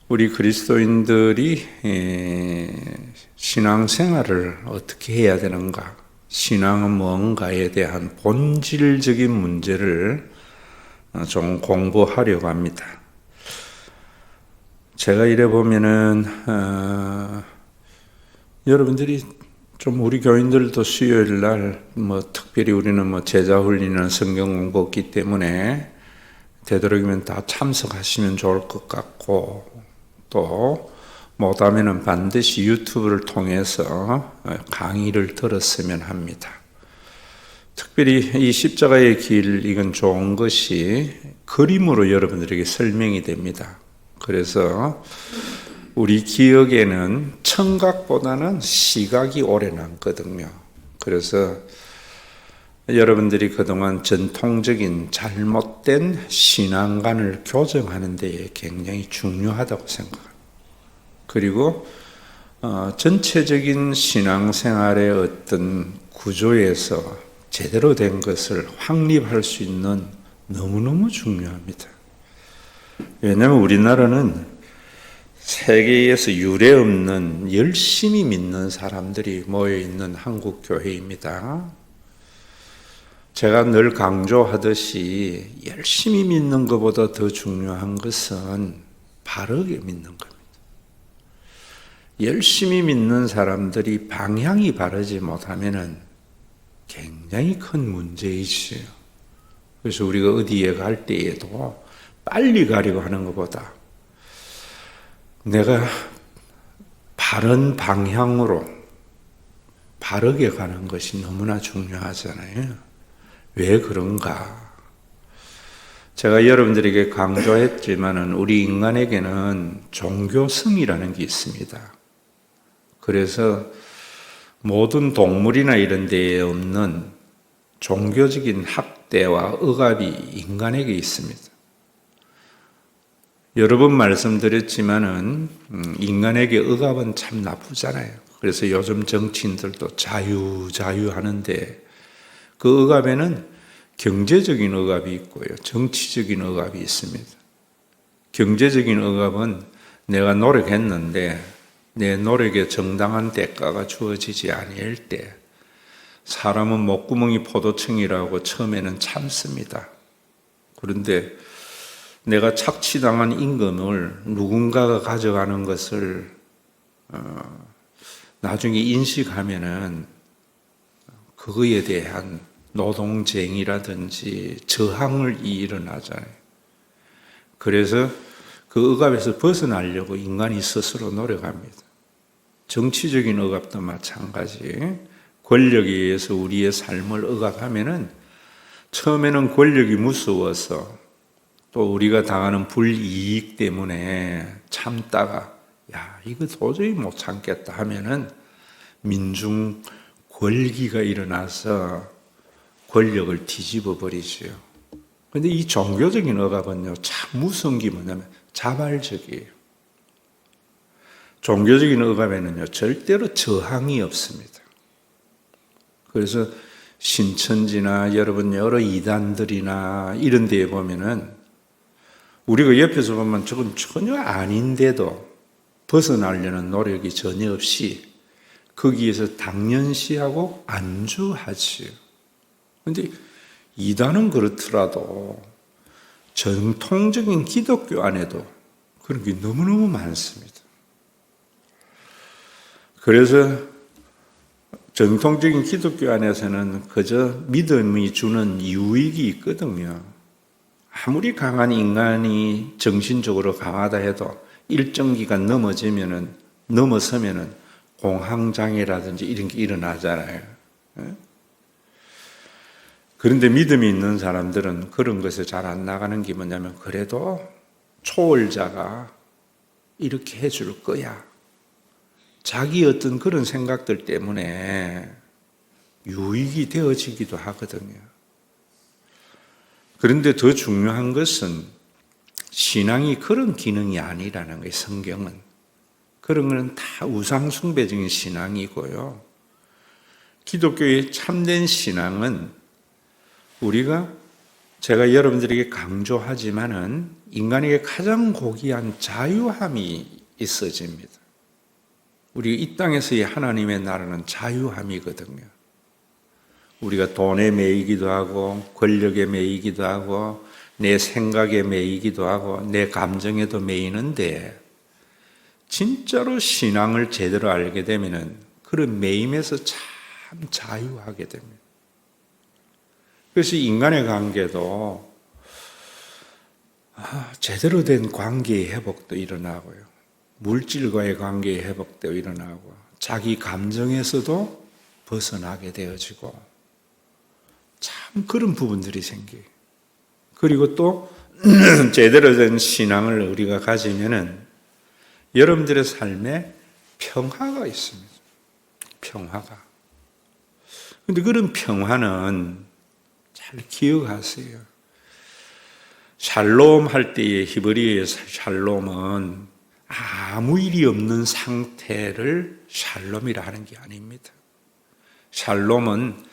우리 그리스도인들이 신앙생활을 어떻게 해야 되는가, 신앙은 뭔가에 대한 본질적인 문제를 좀 공부하려고 합니다. 제가 이래 보면은 여러분들이 좀 우리 교인들도 수요일 날 특별히 우리는 제자 훈련이나 성경 공부 없기 때문에 되도록이면 다 참석하시면 좋을 것 같고, 또 못하면은 반드시 유튜브를 통해서 강의를 들었으면 합니다. 특별히 이 십자가의 길, 이건 좋은 것이 그림으로 여러분들에게 설명이 됩니다. 그래서 우리 기억에는 청각보다는 시각이 오래 남거든요. 그래서 여러분들이 그동안 전통적인 잘못된 신앙관을 교정하는 데에 굉장히 중요하다고 생각합니다. 그리고 전체적인 신앙생활의 어떤 구조에서 제대로 된 것을 확립할 수 있는 너무너무 중요합니다. 왜냐하면 우리나라는 세계에서 유례 없는 열심히 믿는 사람들이 모여있는 한국 교회입니다. 제가 늘 강조하듯이 열심히 믿는 것보다 더 중요한 것은 바르게 믿는 겁니다. 열심히 믿는 사람들이 방향이 바르지 못하면 굉장히 큰 문제이지요. 그래서 우리가 어디에 갈 때에도 빨리 가려고 하는 것보다 내가 바른 방향으로 바르게 가는 것이 너무나 중요하잖아요. 왜 그런가? 제가 여러분들에게 강조했지만은 우리 인간에게는 종교성이라는 게 있습니다. 그래서 모든 동물이나 이런 데에 없는 종교적인 학대와 억압이 인간에게 있습니다. 여러 번 말씀드렸지만은 인간에게 억압은 참 나쁘잖아요. 그래서 요즘 정치인들도 자유 하는데 그 억압에는 경제적인 억압이 있고요, 정치적인 억압이 있습니다. 경제적인 억압은 내가 노력했는데 내 노력에 정당한 대가가 주어지지 아니할 때 사람은 목구멍이 포도청이라고 처음에는 참습니다. 그런데 내가 착취당한 임금을 누군가가 가져가는 것을 나중에 인식하면은 그거에 대한 노동쟁이라든지 저항을 일어나잖아요. 그래서 그 억압에서 벗어나려고 인간이 스스로 노력합니다. 정치적인 억압도 마찬가지. 권력에 의해서 우리의 삶을 억압하면은 처음에는 권력이 무서워서 또 우리가 당하는 불이익 때문에 참다가 이거 도저히 못 참겠다 하면은 민중 권기가 일어나서 권력을 뒤집어 버리죠. 그런데 이 종교적인 억압은요, 참 무서운 게 뭐냐면 자발적이에요. 종교적인 억압에는요, 절대로 저항이 없습니다. 그래서 신천지나 여러분 여러 이단들이나 이런 데에 보면은 우리가 옆에서 보면 저건 전혀 아닌데도 벗어나려는 노력이 전혀 없이 거기에서 당연시하고 안주하지요. 그런데 이단은 그렇더라도 정통적인 기독교 안에도 그런 게 너무너무 많습니다. 그래서 정통적인 기독교 안에서는 그저 믿음이 주는 유익이 있거든요. 아무리 강한 인간이 정신적으로 강하다 해도 일정 기간 넘어서면은 공황장애라든지 이런 게 일어나잖아요. 그런데 믿음이 있는 사람들은 그런 것에 잘 안 나가는 게 뭐냐면 그래도 초월자가 이렇게 해줄 거야. 자기 어떤 그런 생각들 때문에 유익이 되어지기도 하거든요. 그런데 더 중요한 것은 신앙이 그런 기능이 아니라는 거예요, 성경은. 그런 것은 다 우상숭배적인 신앙이고요. 기독교의 참된 신앙은 우리가 제가 여러분들에게 강조하지만은 인간에게 가장 고귀한 자유함이 있어집니다. 우리 이 땅에서의 하나님의 나라는 자유함이거든요. 우리가 돈에 매이기도 하고 권력에 매이기도 하고 내 생각에 매이기도 하고 내 감정에도 매이는데 진짜로 신앙을 제대로 알게 되면은 그런 매임에서 참 자유하게 됩니다. 그래서 인간의 관계도 제대로 된 관계의 회복도 일어나고요. 물질과의 관계의 회복도 일어나고 자기 감정에서도 벗어나게 되어지고 참 그런 부분들이 생겨요. 그리고 또 제대로 된 신앙을 우리가 가지면은 여러분들의 삶에 평화가 있습니다. 평화가. 근데 그런 평화는 잘 기억하세요. 샬롬 할 때의 히브리어의 샬롬은 아무 일이 없는 상태를 샬롬이라 하는 게 아닙니다. 샬롬은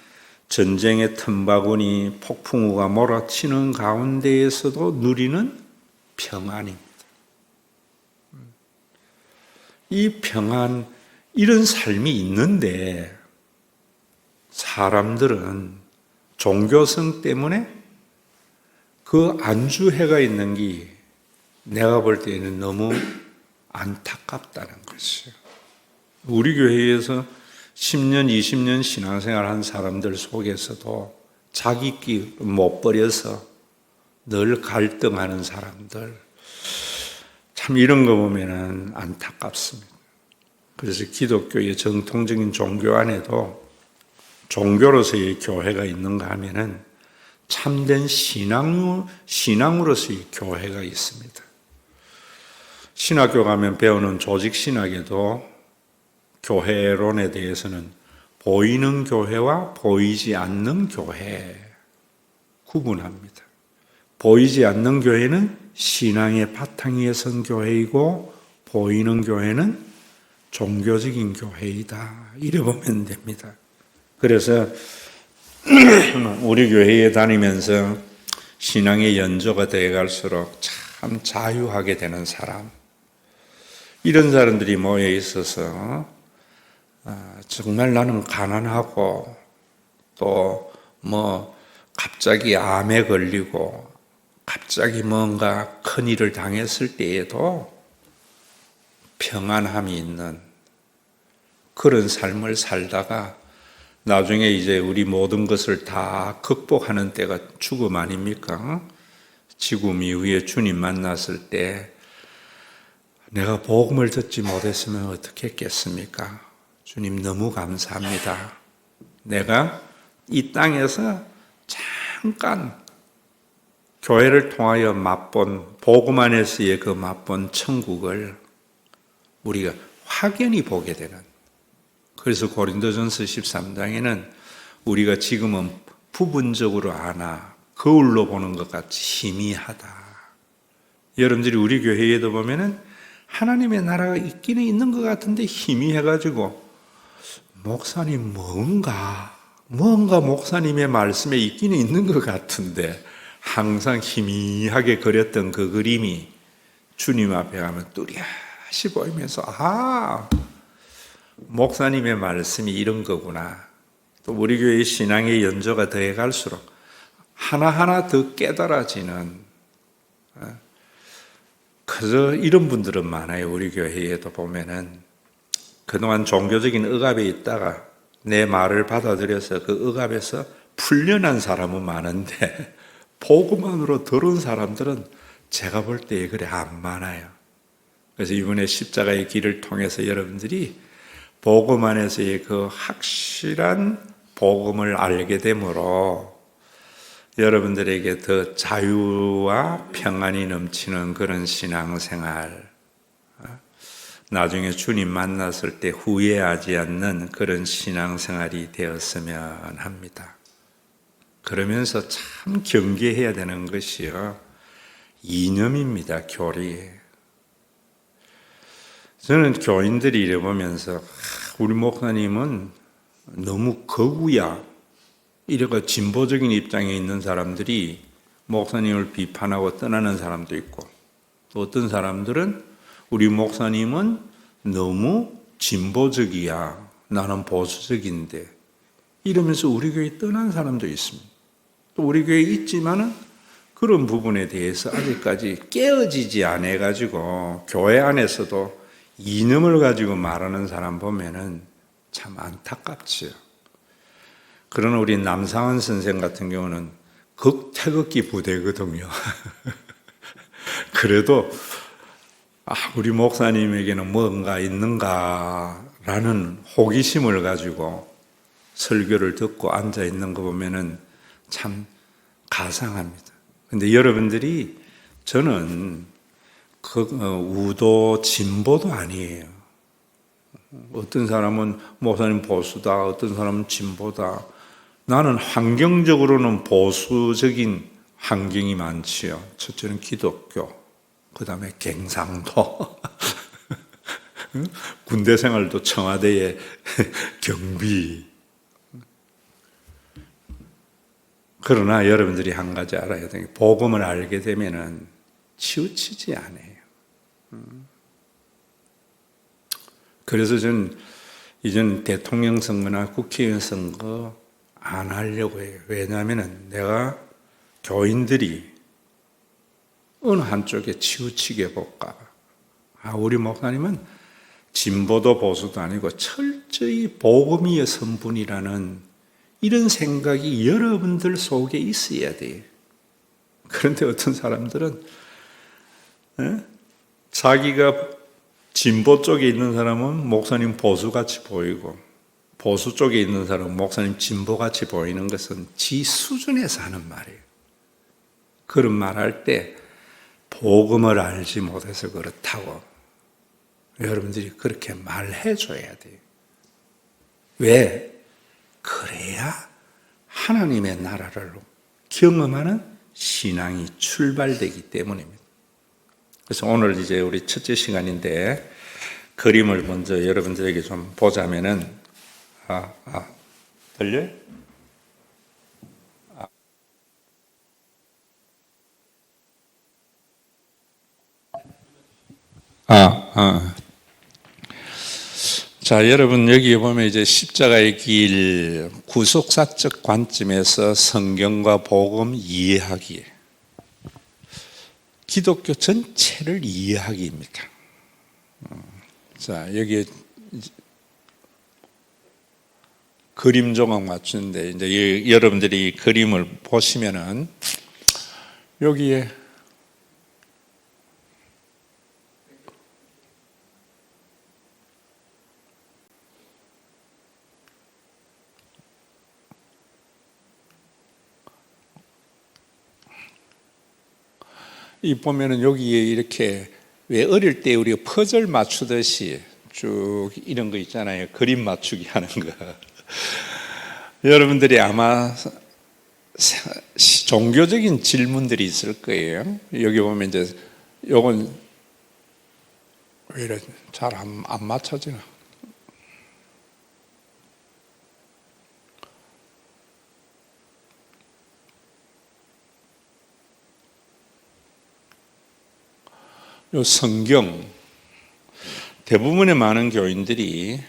전쟁의 틈바구니 폭풍우가 몰아치는 가운데에서도 누리는 평안입니다. 이 평안, 이런 삶이 있는데 사람들은 종교성 때문에 그 안주해가 있는 게 내가 볼 때는 너무 안타깝다는 것이에요. 우리 교회에서 10년, 20년 신앙생활 한 사람들 속에서도 자기 길 못 버려서 늘 갈등하는 사람들, 참 이런 거 보면은 안타깝습니다. 그래서 기독교의 정통적인 종교 안에도 종교로서의 교회가 있는가 하면은 참된 신앙으로서의 교회가 있습니다. 신학교 가면 배우는 조직신학에도 교회론에 대해서는 보이는 교회와 보이지 않는 교회 구분합니다. 보이지 않는 교회는 신앙의 바탕 위에 선 교회이고 보이는 교회는 종교적인 교회이다. 이래 보면 됩니다. 그래서 우리 교회에 다니면서 신앙의 연조가 되어 갈수록 참 자유하게 되는 사람, 이런 사람들이 모여 있어서 정말 나는 가난하고 또 갑자기 암에 걸리고 갑자기 뭔가 큰일을 당했을 때에도 평안함이 있는 그런 삶을 살다가 나중에 이제 우리 모든 것을 다 극복하는 때가 죽음 아닙니까? 죽음 이후에 주님 만났을 때 내가 복음을 듣지 못했으면 어떻게 했겠습니까? 주님 너무 감사합니다. 내가 이 땅에서 잠깐 교회를 통하여 맛본 복음 안에서의 그 맛본 천국을 우리가 확연히 보게 되는, 그래서 고린도전서 13장에는 우리가 지금은 부분적으로 아나 거울로 보는 것 같이 희미하다. 여러분들이 우리 교회에도 보면은 하나님의 나라가 있기는 있는 것 같은데 희미해가지고 목사님 뭔가 목사님의 말씀에 있기는 있는 것 같은데 항상 희미하게 그렸던 그 그림이 주님 앞에 가면 뚜렷이 보이면서 목사님의 말씀이 이런 거구나. 또 우리 교회의 신앙의 연조가 더해 갈수록 하나하나 더 깨달아지는, 그저 이런 분들은 많아요. 우리 교회에도 보면은 그동안 종교적인 억압에 있다가 내 말을 받아들여서 그 억압에서 풀려난 사람은 많은데 복음만으로 들은 사람들은 제가 볼 때 그래 안 많아요. 그래서 이번에 십자가의 길을 통해서 여러분들이 복음 안에서의 그 확실한 복음을 알게 되므로 여러분들에게 더 자유와 평안이 넘치는 그런 신앙생활, 나중에 주님 만났을 때 후회하지 않는 그런 신앙생활이 되었으면 합니다. 그러면서 참 경계해야 되는 것이요, 이념입니다. 교리. 저는 교인들이 이래 보면서 우리 목사님은 너무 거구야, 이래가 진보적인 입장에 있는 사람들이 목사님을 비판하고 떠나는 사람도 있고, 또 어떤 사람들은 우리 목사님은 너무 진보적이야, 나는 보수적인데, 이러면서 우리 교회 떠난 사람도 있습니다. 또 우리 교회에 있지만은 그런 부분에 대해서 아직까지 깨어지지 않아가지고 교회 안에서도 이념을 가지고 말하는 사람 보면은 참 안타깝지요. 그러나 우리 남상원 선생 같은 경우는 극태극기 부대거든요. 그래도 우리 목사님에게는 뭔가 있는가라는 호기심을 가지고 설교를 듣고 앉아 있는 거 보면은 참 가상합니다. 근데 여러분들이, 저는 우도 진보도 아니에요. 어떤 사람은 목사님 보수다, 어떤 사람은 진보다. 나는 환경적으로는 보수적인 환경이 많지요. 첫째는 기독교, 그 다음에 경상도, 군대 생활도 청와대의 경비. 그러나 여러분들이 한 가지 알아야 되는 게, 복음을 알게 되면은 치우치지 않아요. 그래서 저는 이전 대통령 선거나 국회의원 선거 안 하려고 해요. 왜냐하면 내가 교인들이 어느 한쪽에 치우치게 볼까 봐. 우리 목사님은 진보도 보수도 아니고 철저히 복음이의 선분이라는 이런 생각이 여러분들 속에 있어야 돼요. 그런데 어떤 사람들은 자기가 진보 쪽에 있는 사람은 목사님 보수같이 보이고, 보수 쪽에 있는 사람은 목사님 진보같이 보이는 것은 지 수준에서 하는 말이에요. 그런 말할 때 복음을 알지 못해서 그렇다고 여러분들이 그렇게 말해줘야 돼요. 왜? 그래야 하나님의 나라를 경험하는 신앙이 출발되기 때문입니다. 그래서 오늘 이제 우리 첫째 시간인데, 그림을 먼저 여러분들에게 좀 보자면은, 들려요? 자, 여러분 여기 보면 이제 십자가의 길, 구속사적 관점에서 성경과 복음 이해하기, 기독교 전체를 이해하기입니다. 자, 여기 그림 조각 맞추는데, 이제 여러분들이 그림을 보시면은 여기에 이 보면은 여기에 이렇게, 왜 어릴 때 우리가 퍼즐 맞추듯이 쭉 이런 거 있잖아요. 그림 맞추기 하는 거. 여러분들이 아마 종교적인 질문들이 있을 거예요. 여기 보면 이제 요건 왜 이래 잘 안 맞춰지나? 요 성경, 대부분의 많은 교인들이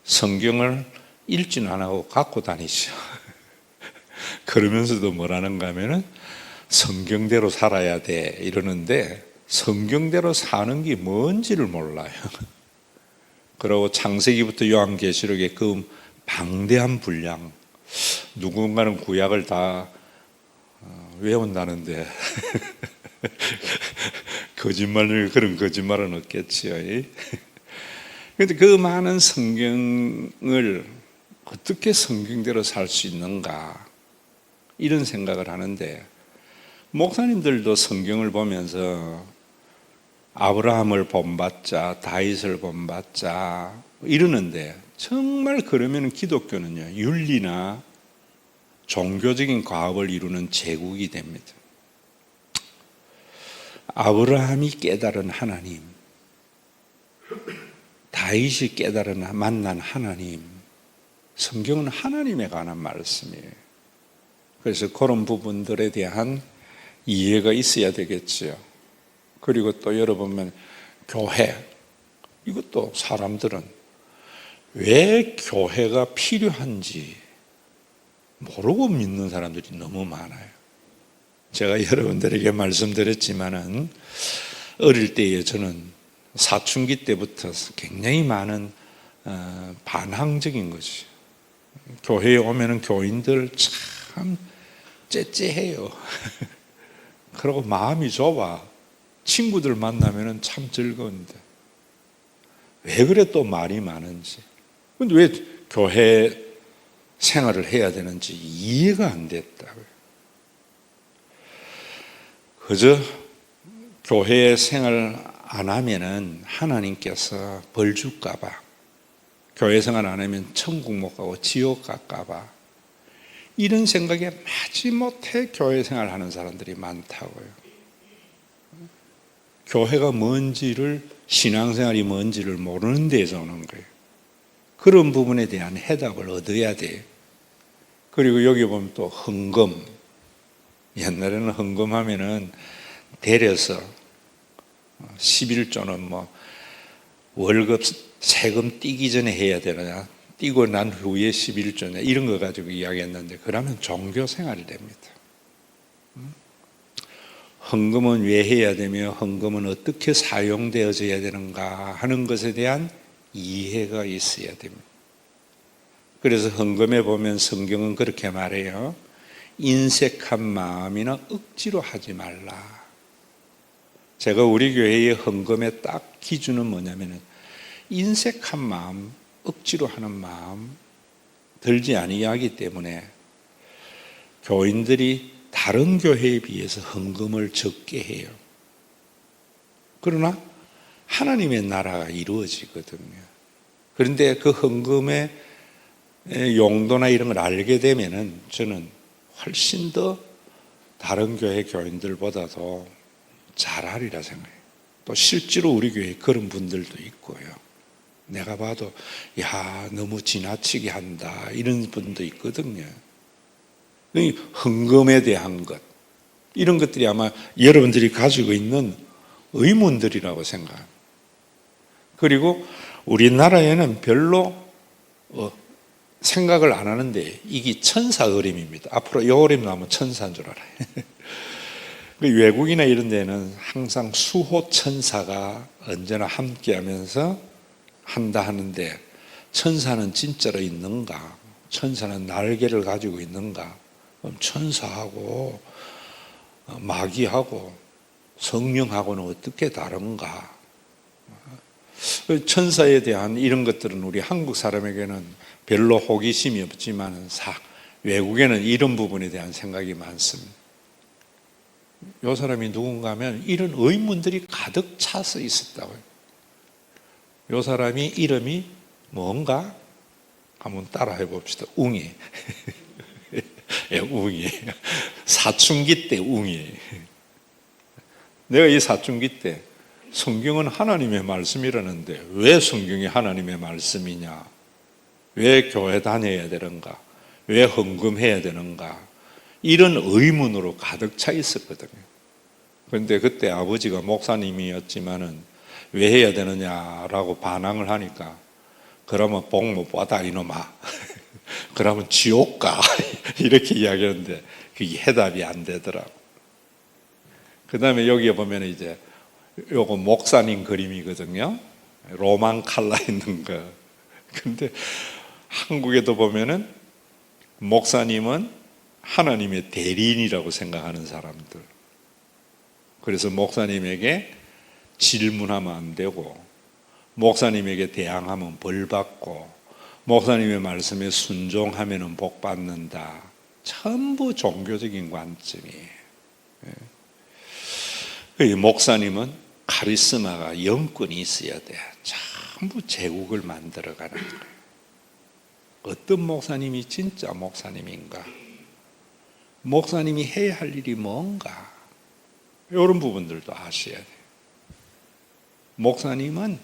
성경을 읽지는 안 하고 갖고 다니죠. 그러면서도 뭐라는가 하면은 성경대로 살아야 돼 이러는데, 성경대로 사는 게 뭔지를 몰라요. 그리고 창세기부터 요한계시록의 그 방대한 분량, 누군가는 구약을 다 외운다는데 거짓말, 그런 거짓말은 없겠지요. 그런데 그 많은 성경을 어떻게 성경대로 살 수 있는가, 이런 생각을 하는데, 목사님들도 성경을 보면서 아브라함을 본받자, 다윗을 본받자 이러는데, 정말 그러면 기독교는요, 윤리나 종교적인 과업을 이루는 제국이 됩니다. 아브라함이 깨달은 하나님, 다윗이 깨달은 만난 하나님, 성경은 하나님에 관한 말씀이에요. 그래서 그런 부분들에 대한 이해가 있어야 되겠지요. 그리고 또 여러분, 교회, 이것도 사람들은 왜 교회가 필요한지 모르고 믿는 사람들이 너무 많아요. 제가 여러분들에게 말씀드렸지만은 어릴 때에 저는 사춘기 때부터 굉장히 많은 반항적인 것이, 교회에 오면은 교인들 참 째째해요. 그리고 마음이 좁아. 친구들 만나면은 참 즐거운데 왜 그래 또 말이 많은지, 근데 왜 교회 생활을 해야 되는지 이해가 안 됐다고요. 그저 교회 생활 안 하면은 하나님께서 벌 줄까봐, 교회 생활 안 하면 천국 못 가고 지옥 갈까봐, 이런 생각에 마지못해 교회 생활 하는 사람들이 많다고요. 교회가 뭔지를, 신앙생활이 뭔지를 모르는 데에서 오는 거예요. 그런 부분에 대한 해답을 얻어야 돼요. 그리고 여기 보면 또 헌금. 옛날에는 헌금하면은 데려서 11조는 뭐 월급 세금 떼기 전에 해야 되느냐, 떼고 난 후에 11조냐, 이런 거 가지고 이야기했는데, 그러면 종교 생활이 됩니다. 헌금은 왜 해야 되며 헌금은 어떻게 사용되어져야 되는가 하는 것에 대한 이해가 있어야 됩니다. 그래서 헌금에 보면 성경은 그렇게 말해요. 인색한 마음이나 억지로 하지 말라. 제가 우리 교회의 헌금의 딱 기준은 뭐냐면은 인색한 마음, 억지로 하는 마음 들지 아니하기 때문에 교인들이 다른 교회에 비해서 헌금을 적게 해요. 그러나 하나님의 나라가 이루어지거든요. 그런데 그 헌금의 용도나 이런 걸 알게 되면은 저는 훨씬 더 다른 교회 교인들보다도 잘하리라 생각해요. 또 실제로 우리 교회에 그런 분들도 있고요. 내가 봐도 야, 너무 지나치게 한다, 이런 분도 있거든요. 헌금에 대한 것, 이런 것들이 아마 여러분들이 가지고 있는 의문들이라고 생각합니다. 그리고 우리나라에는 별로 생각을 안 하는데 이게 천사 그림입니다. 앞으로 이 그림 나오면 천사인 줄 알아요. 외국이나 이런 데는 항상 수호 천사가 언제나 함께 하면서 한다 하는데, 천사는 진짜로 있는가? 천사는 날개를 가지고 있는가? 그럼 천사하고 마귀하고 성령하고는 어떻게 다른가? 천사에 대한 이런 것들은 우리 한국 사람에게는 별로 호기심이 없지만 외국에는 이런 부분에 대한 생각이 많습니다. 이 사람이 누군가 하면 이런 의문들이 가득 차서 있었다고요. 이 사람이 이름이 뭔가? 한번 따라해 봅시다. 웅이. 웅이. 사춘기 때 웅이. 내가 이 사춘기 때 성경은 하나님의 말씀이라는데 왜 성경이 하나님의 말씀이냐? 왜 교회 다녀야 되는가? 왜 헌금해야 되는가? 이런 의문으로 가득 차 있었거든요. 그런데 그때 아버지가 목사님이었지만은 왜 해야 되느냐라고 반항을 하니까, 그러면 복 못 받아 이놈아. 그러면 지옥 가. 이렇게 이야기하는데 그게 해답이 안 되더라고. 그 다음에 여기에 보면 이제 요거 목사님 그림이거든요. 로만 칼라 있는 거. 근데 한국에도 보면은 목사님은 하나님의 대리인이라고 생각하는 사람들. 그래서 목사님에게 질문하면 안 되고, 목사님에게 대항하면 벌 받고, 목사님의 말씀에 순종하면 복 받는다. 전부 종교적인 관점이에요. 목사님은 카리스마가, 영권이 있어야 돼. 전부 제국을 만들어가는 거예요. 어떤 목사님이 진짜 목사님인가? 목사님이 해야 할 일이 뭔가? 이런 부분들도 아셔야 돼요. 목사님은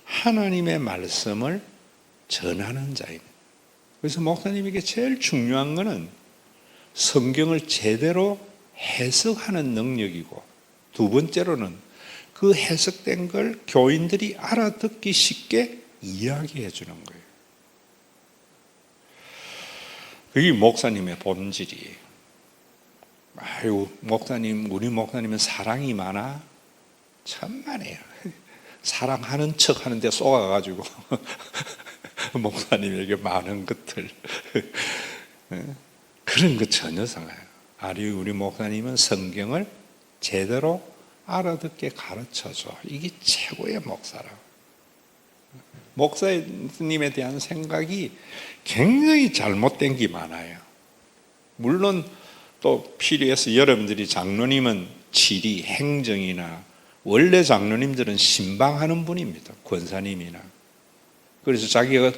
하나님의 말씀을 전하는 자입니다. 그래서 목사님에게 제일 중요한 것은 성경을 제대로 해석하는 능력이고, 두 번째로는 그 해석된 걸 교인들이 알아듣기 쉽게 이야기해 주는 거예요. 그게 목사님의 본질이에요. 아유, 목사님, 우리 목사님은 사랑이 많아? 천만에요. 사랑하는 척 하는데 쏘아가지고 목사님에게 많은 것들 그런 거 전혀 상해요. 아니, 우리 목사님은 성경을 제대로 알아듣게 가르쳐줘. 이게 최고의 목사라고. 목사님에 대한 생각이 굉장히 잘못된 게 많아요. 물론 또 필요해서 여러분들이 장로님은 지리, 행정이나 원래 장로님들은 신방하는 분입니다. 권사님이나. 그래서 자기가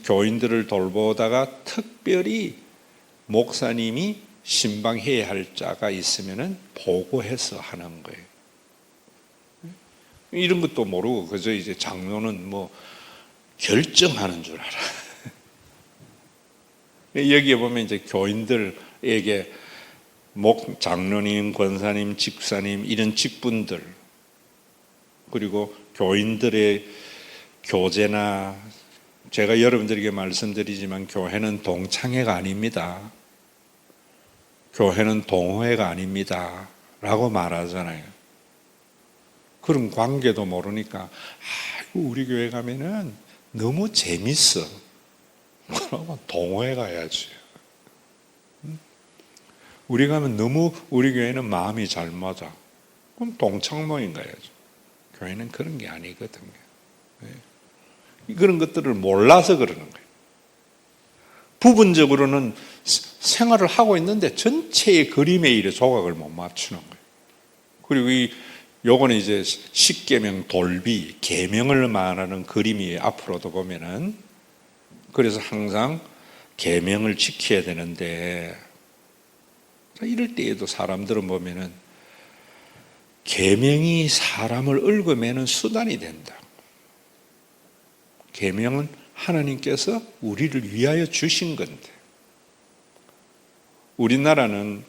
교인들을 돌보다가 특별히 목사님이 신방해야 할 자가 있으면 보고해서 하는 거예요. 이런 것도 모르고 그저 이제 장로는 뭐 결정하는 줄 알아. 여기에 보면 이제 교인들에게 장로님, 권사님, 집사님 이런 직분들, 그리고 교인들의 교제나, 제가 여러분들에게 말씀드리지만 교회는 동창회가 아닙니다. 교회는 동호회가 아닙니다 라고 말하잖아요. 그런 관계도 모르니까 아이고, 우리 교회 가면은 너무 재밌어. 그러면 동호회 가야지. 우리 가면 너무 우리 교회는 마음이 잘 맞아. 그럼 동창 모임 가야죠. 교회는 그런 게 아니거든요. 그런 것들을 몰라서 그러는 거예요. 부분적으로는 생활을 하고 있는데 전체의 그림에 이래 조각을 못 맞추는 거예요. 그리고 요거는 이제 십계명 돌비, 계명을 말하는 그림이 앞으로도 보면은, 그래서 항상 계명을 지켜야 되는데, 이럴 때에도 사람들은 보면은 계명이 사람을 얽어매는 수단이 된다. 계명은 하나님께서 우리를 위하여 주신 건데, 우리나라는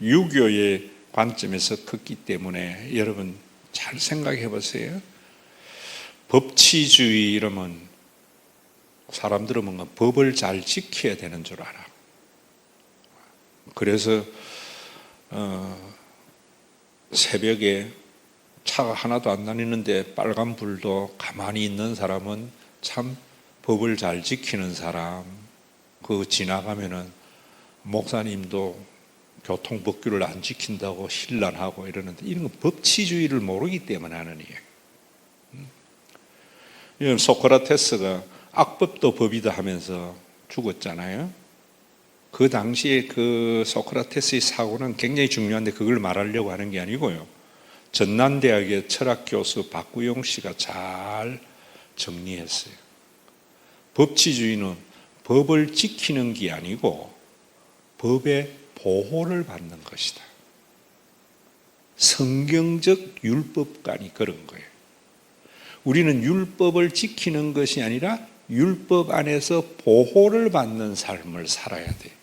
유교의 관점에서 컸기 때문에 여러분 잘 생각해 보세요. 법치주의 이러면 사람들은 뭔가 법을 잘 지켜야 되는 줄 알아. 그래서 새벽에 차가 하나도 안 다니는데 빨간 불도 가만히 있는 사람은 참 법을 잘 지키는 사람. 그 지나가면은 목사님도 교통법규를 안 지킨다고 신란하고 이러는데, 이런 건 법치주의를 모르기 때문에 하는 일이에요. 소크라테스가 악법도 법이다 하면서 죽었잖아요. 그 당시에 그 소크라테스의 사고는 굉장히 중요한데 그걸 말하려고 하는 게 아니고요. 전남대학의 철학교수 박구용 씨가 잘 정리했어요. 법치주의는 법을 지키는 게 아니고 법의 보호를 받는 것이다. 성경적 율법관이 그런 거예요. 우리는 율법을 지키는 것이 아니라 율법 안에서 보호를 받는 삶을 살아야 돼요.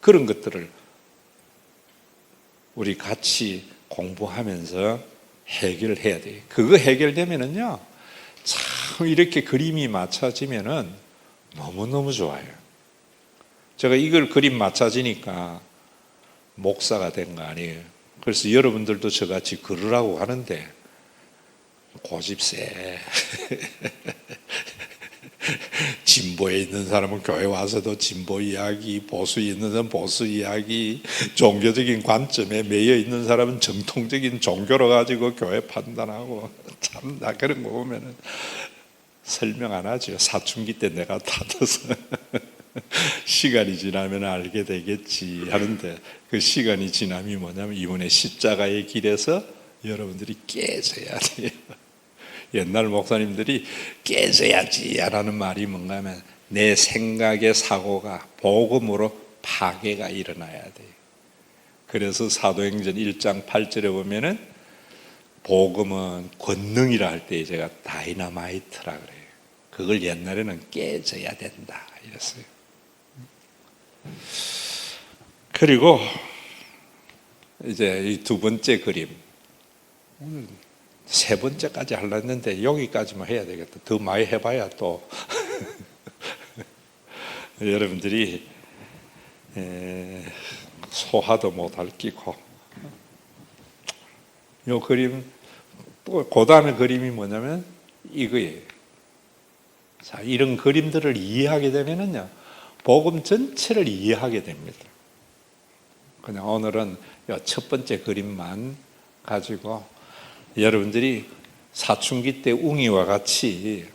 그런 것들을 우리 같이 공부하면서 해결해야 돼요. 그거 해결되면은요, 참 이렇게 그림이 맞춰지면은 너무너무 좋아요. 제가 이걸 그림 맞춰지니까 목사가 된 거 아니에요. 그래서 여러분들도 저같이 걸으라고 하는데 고집 세. 진보에 있는 사람은 교회 와서도 진보 이야기, 보수에 있는 사람은 보수 이야기, 종교적인 관점에 매여 있는 사람은 정통적인 종교로 가지고 교회 판단하고, 참 나 그런 거 보면은 설명 안 하죠. 사춘기 때 내가 다퉈서 시간이 지나면 알게 되겠지 하는데, 그 시간이 지남이 뭐냐면 이번에 십자가의 길에서 여러분들이 깨져야 돼요. 옛날 목사님들이 깨져야지 라는 말이 뭔가 하면 내 생각의 사고가 복음으로 파괴가 일어나야 돼요. 그래서 사도행전 1장 8절에 보면은 복음은 권능이라 할 때 제가 다이너마이트라 그래요. 그걸 옛날에는 깨져야 된다 이랬어요. 그리고 이제 이 두 번째 그림, 오늘 세 번째까지 하려 했는데 여기까지만 해야 되겠다. 더 많이 해봐야 또 여러분들이 소화도 못할 끼고. 이 그림, 또 그 다음에 그림이 뭐냐면 이거예요. 자, 이런 그림들을 이해하게 되면은요, 복음 전체를 이해하게 됩니다. 그냥 오늘은 이 첫 번째 그림만 가지고 여러분들이 사춘기 때 웅이와 같이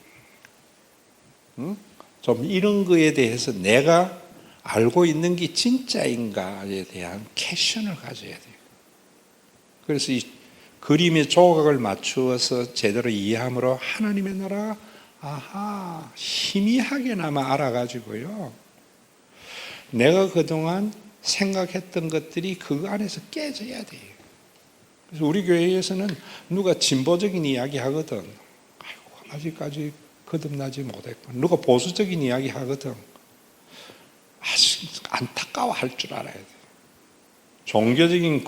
좀 이런 거에 대해서 내가 알고 있는 게 진짜인가에 대한 퀘션을 가져야 돼요. 그래서 이 그림의 조각을 맞추어서 제대로 이해함으로 하나님의 나라, 아하, 희미하게나마 알아가지고요, 내가 그동안 생각했던 것들이 그 안에서 깨져야 돼요. 그래서 우리 교회에서는 누가 진보적인 이야기 하거든, 아이고 아직까지 거듭나지 못했고, 누가 보수적인 이야기 하거든, 아주 안타까워할 줄 알아야 돼요. 종교적인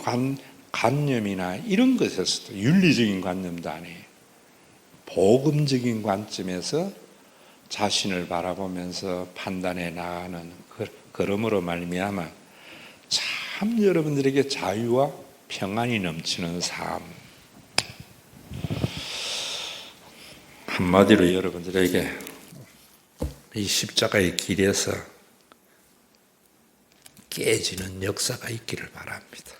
관념이나 이런 것에서도, 윤리적인 관념도 아니에요. 복음적인 관점에서 자신을 바라보면서 판단해 나가는 그러므로 말미암아 참 여러분들에게 자유와 평안이 넘치는 삶, 한마디로 여러분들에게 이 십자가의 길에서 깨지는 역사가 있기를 바랍니다.